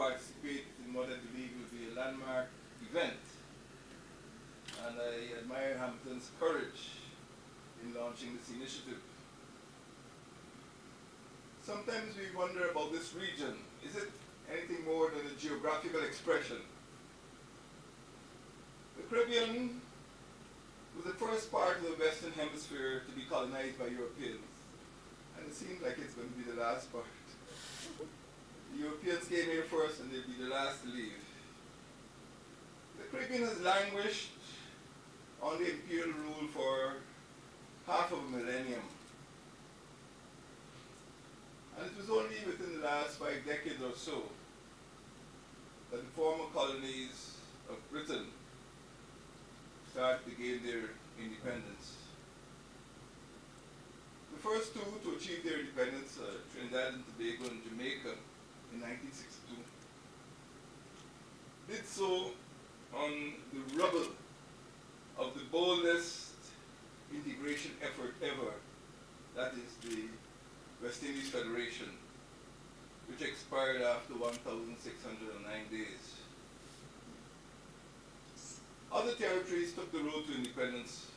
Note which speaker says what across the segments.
Speaker 1: participate in what I believe will be a landmark event. And I admire Hampton's courage in launching this initiative. Sometimes we wonder about this region. Is it anything more than a geographical expression? The Caribbean was the first part of the Western Hemisphere to be colonized by Europeans. And it seems like it's going to be the last part. The Europeans came here first and they'll be the last to leave. The Caribbean has languished under imperial rule for half of a millennium. And it was only within the last 5 decades or so that the former colonies of Britain started to gain their independence. The first two to achieve their independence, Trinidad and Tobago and Jamaica, in 1962, did so on the rubble of the boldest integration effort ever, that is the West Indies Federation, which expired after 1,609 days. Other territories took the road to independence,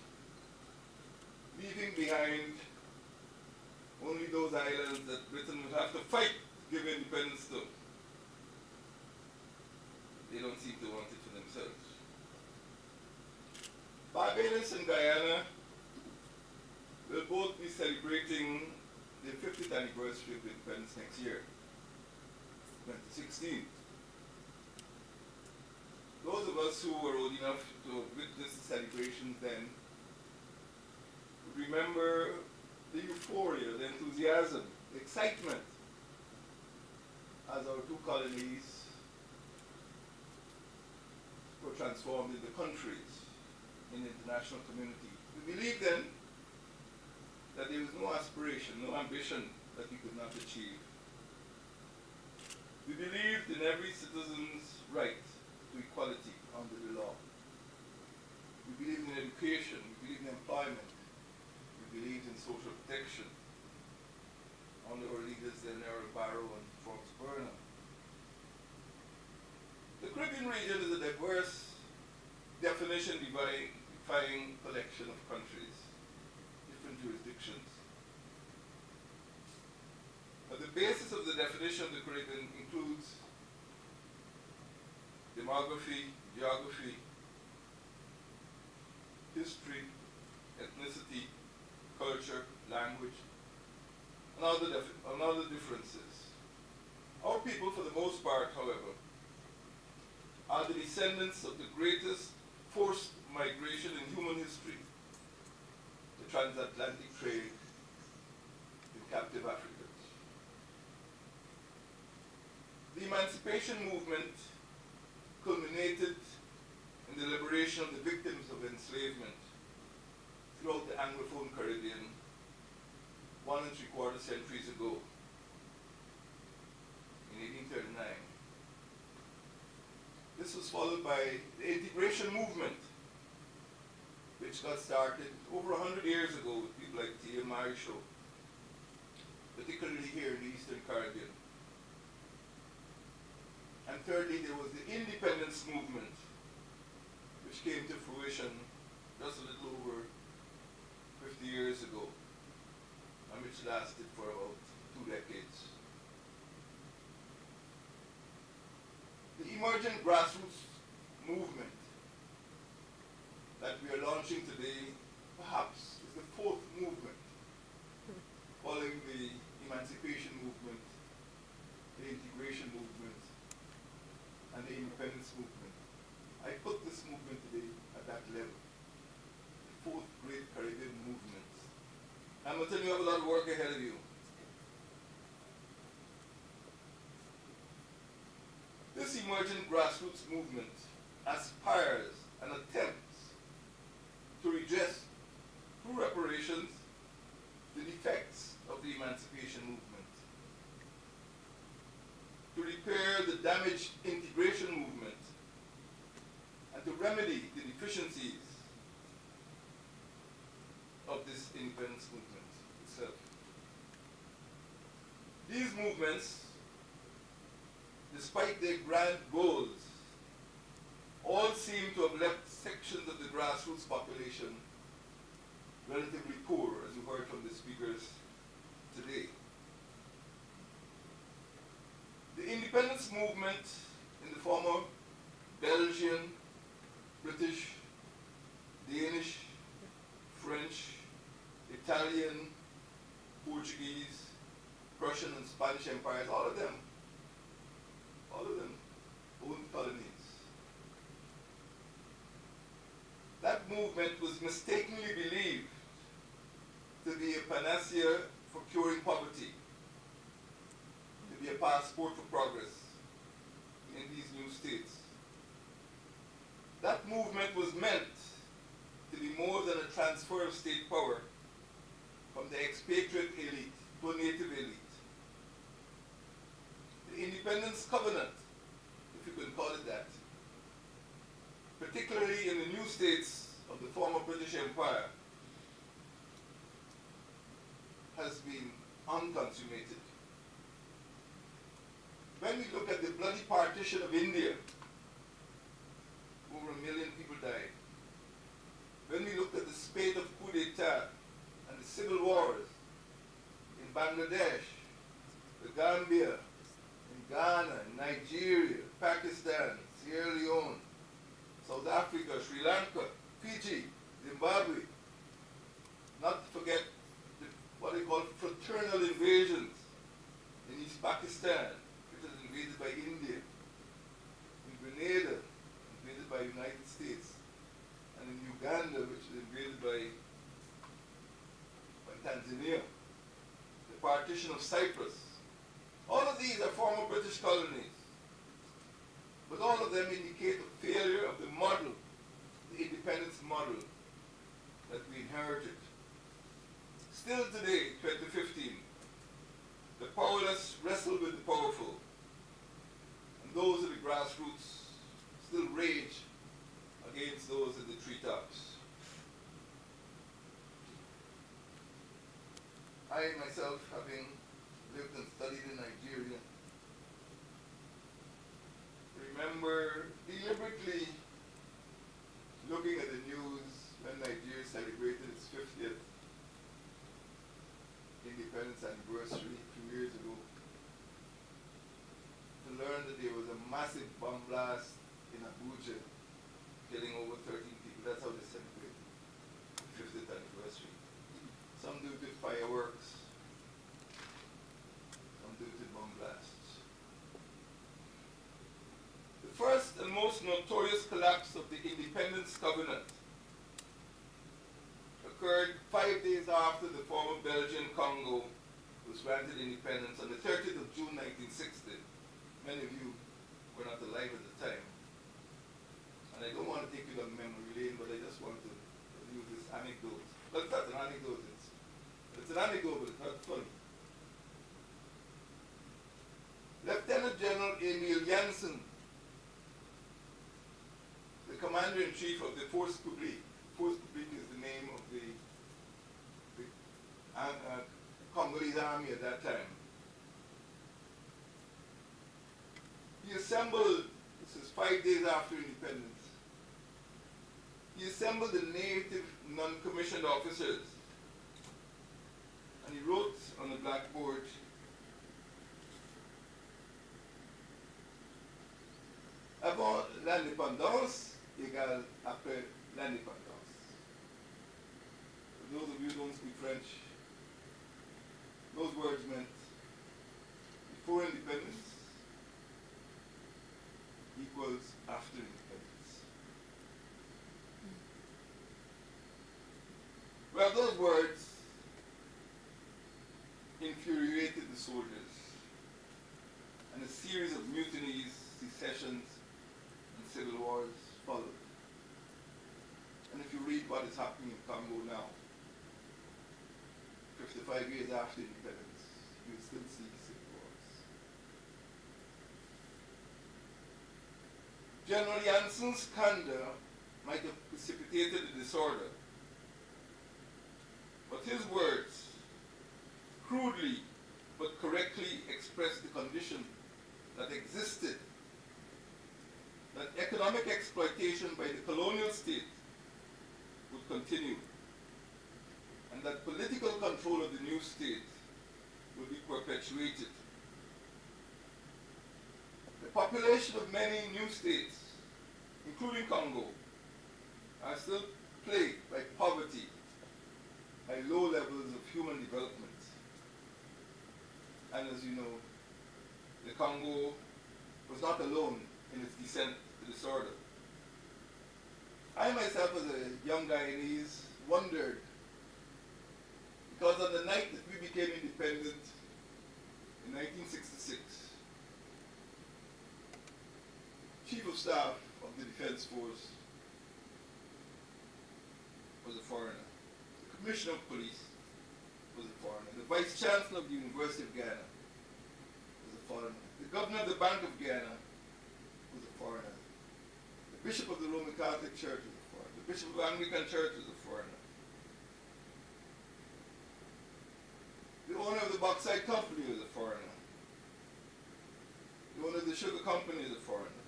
Speaker 1: leaving behind only those islands that Britain would have to fight to give independence to. They don't seem to want it for themselves. Barbados and Guyana will both be celebrating the 50th anniversary of independence next year, 2016. Those of us who were old enough to witness the celebrations then would remember the euphoria, the enthusiasm, the excitement as our two colonies were transformed into countries in the international community. We believed then that there was no aspiration, no ambition that we could not achieve. We believed in every citizen's right to equality under the law. We believed in education, we believed in employment, we believed in social protection under our leaders then Errol Barrow and Fox Burnham. The Caribbean region is a diverse definition-defying collection of countries, different jurisdictions. But the basis of the definition of the Caribbean includes demography, geography, history, ethnicity, culture, language, and other differences. Our people, for the most part, however, are the descendants of the greatest forced migration in human history, the transatlantic trade in captive Africans. The emancipation movement culminated in the liberation of the victims of enslavement throughout the Anglophone Caribbean 1 3/4 centuries ago, in 1839. This was followed by the integration movement, which got started over 100 years ago with people like T.M. Nichole, particularly here in the Eastern Caribbean. And thirdly, there was the independence movement, which came to fruition just a little over 50 years ago, and which lasted for about 2 decades. The emergent grassroots movement that we are launching today perhaps is the 4th movement, following the emancipation movement, the integration movement, and the independence movement. I put this movement today at that level, the 4th great Caribbean movement. I'm going to tell you, you have a lot of work ahead of you. This emergent grassroots movement aspires and attempts to redress, through reparations, the defects of the emancipation movement, to repair the damaged integration movement, and to remedy the deficiencies of this independence movement itself. These movements, the despite their grand goals, all seem to have left sections of the grassroots population relatively poor, as you heard from the speakers today. The independence movement in the former Belgian, British, Danish, French, Italian, Portuguese, Prussian and Spanish empires, all of them owned colonies. That movement was mistakenly believed to be a panacea for curing poverty, to be a passport for progress in these new states. That movement was meant to be more than a transfer of state power from the expatriate elite to a native elite. The Independence Covenant, if you can call it that, particularly in the new states of the former British Empire, has been unconsummated. When we look at the bloody partition of India, over 1 million people died. When we look at the spate of coup d'etat and the civil wars in Bangladesh, the Gambia, in Ghana, in Nigeria, Pakistan, Sierra Leone, South Africa, Sri Lanka, Fiji, Zimbabwe, not to forget what they call fraternal invasions in East Pakistan, which was invaded by India, in Grenada, invaded by the United States, and in Uganda, which was invaded by Tanzania, the partition of Cyprus. All of these are former British colonies, but all of them indicate the failure of the model, the independence model that we inherited. Still today, 2015, the powerless wrestle with the powerful, and those of the grassroots still rage against those in the treetops. I myself, having lived and studied in Nigeria, remember deliberately looking at the news when Nigeria celebrated its 50th independence anniversary a few years ago, to learn that there was a massive bomb blast in Abuja, killing over 13 people. That's how they celebrated the 50th anniversary. Some do it with fireworks, some do it with bomb blasts. The first and most notorious collapse of the Independence Covenant occurred 5 days after the former Belgian Congo was granted independence on the 30th of June 1960. Many of you were not alive at the time. And I don't want to take you down memory lane, but I just want to use this anecdote. Well, it's not an anecdote, it's an anecdote, but it's not funny. Lieutenant General Emil Janssen, the Commander-in-Chief of the Force Publique. Force Publique is the name of the Congolese army at that time. He assembled, this is 5 days after independence, he assembled the native non-commissioned officers, and he wrote on the blackboard, avant l'indépendance égale après l'indépendance. For those of you who don't speak French, those words meant before independence equals after independence. Well, those words infuriated the soldiers, and a series of mutinies, secessions, and civil wars followed. And if you read what is happening in Congo now, 55 years after independence, you still see civil wars. General Janssen's candor might have precipitated the disorder, but his words crudely but correctly express the condition that that existed, that economic exploitation by the colonial state would continue, and that political control of the new state would be perpetuated. The population of many new states, including Congo, are still plagued by poverty, by low levels of human development. And as you know, the Congo was not alone in its descent to disorder. I myself, as a young Guyanese, wondered, because on the night that we became independent in 1966, Chief of Staff of the Defense Force was a foreigner. The Commissioner of Police was a foreigner. The Vice Chancellor of the University of Guyana was a foreigner. The Governor of the Bank of Guyana was a foreigner. The Bishop of the Roman Catholic Church was a foreigner. The Bishop of the Anglican Church was a foreigner. The owner of the Bauxite Company was a foreigner. The owner of the Sugar Company is a foreigner.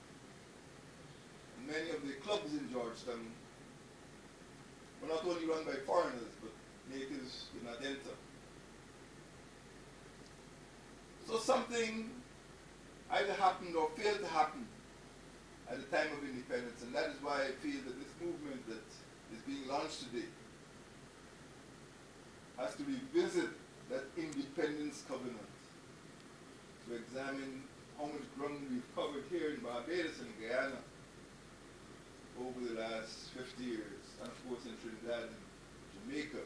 Speaker 1: And many of the clubs in Georgetown were not only run by foreigners, but natives did not enter. So something either happened or failed to happen at the time of independence, and that is why I feel that this movement that is being launched today has to revisit that independence covenant, to examine how much ground we've covered here in Barbados and Guyana over the last 50 years, and of course in Trinidad and Jamaica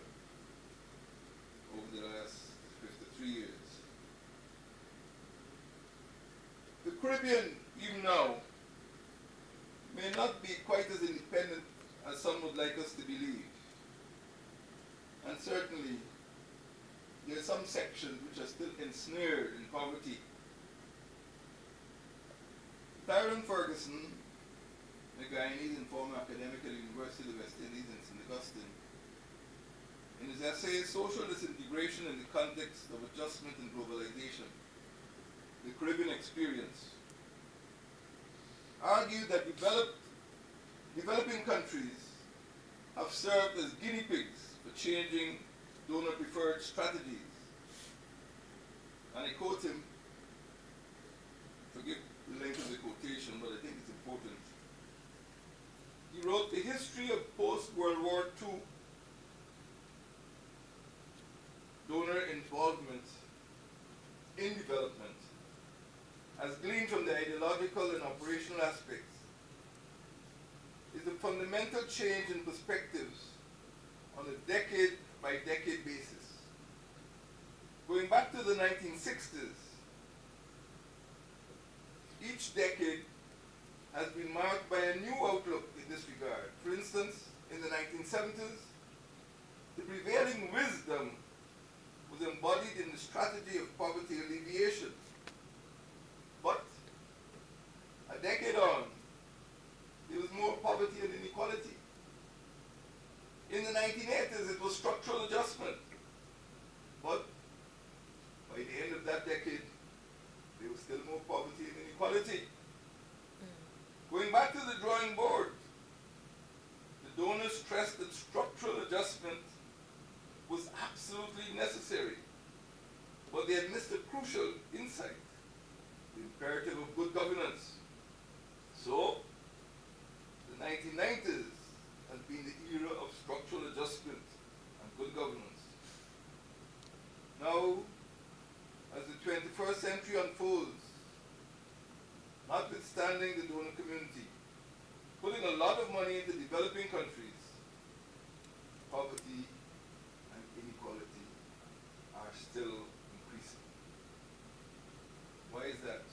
Speaker 1: over the last 53 years. The Caribbean, even now, may not be quite as independent as some would like us to believe. And certainly, there are some sections which are still ensnared in poverty. Tyrone Ferguson, a Guyanese and former academic at the University of the West Indies in St. Augustine, in his essay, Social Disintegration in the Context of Adjustment and Globalization, the Caribbean Experience, argued that developing countries have served as guinea pigs for changing donor-preferred strategies. And I quote him, forgive the length of the quotation, but I think it's important. He wrote, "The history of post-World War II donor involvement in development, as gleaned from the ideological and operational aspects, is a fundamental change in perspectives on a decade-by-decade basis. Going back to the 1960s, each decade has been marked by a new outlook in this regard. For instance, in the 1970s, the prevailing wisdom was embodied in the strategy of poverty alleviation. But a decade on, there was more poverty and inequality. In the 1980s, it was structural adjustment. But by the end of that decade, there was still more poverty and inequality. Going back to the drawing board, the donors stressed that structural adjustment was absolutely necessary. But they had missed a crucial insight, the imperative of good governance. So, the 1990s has been the era of structural adjustment and good governance. Now, as the 21st century unfolds, notwithstanding the donor community putting a lot of money into developing countries, poverty and inequality are still increasing. Why is that?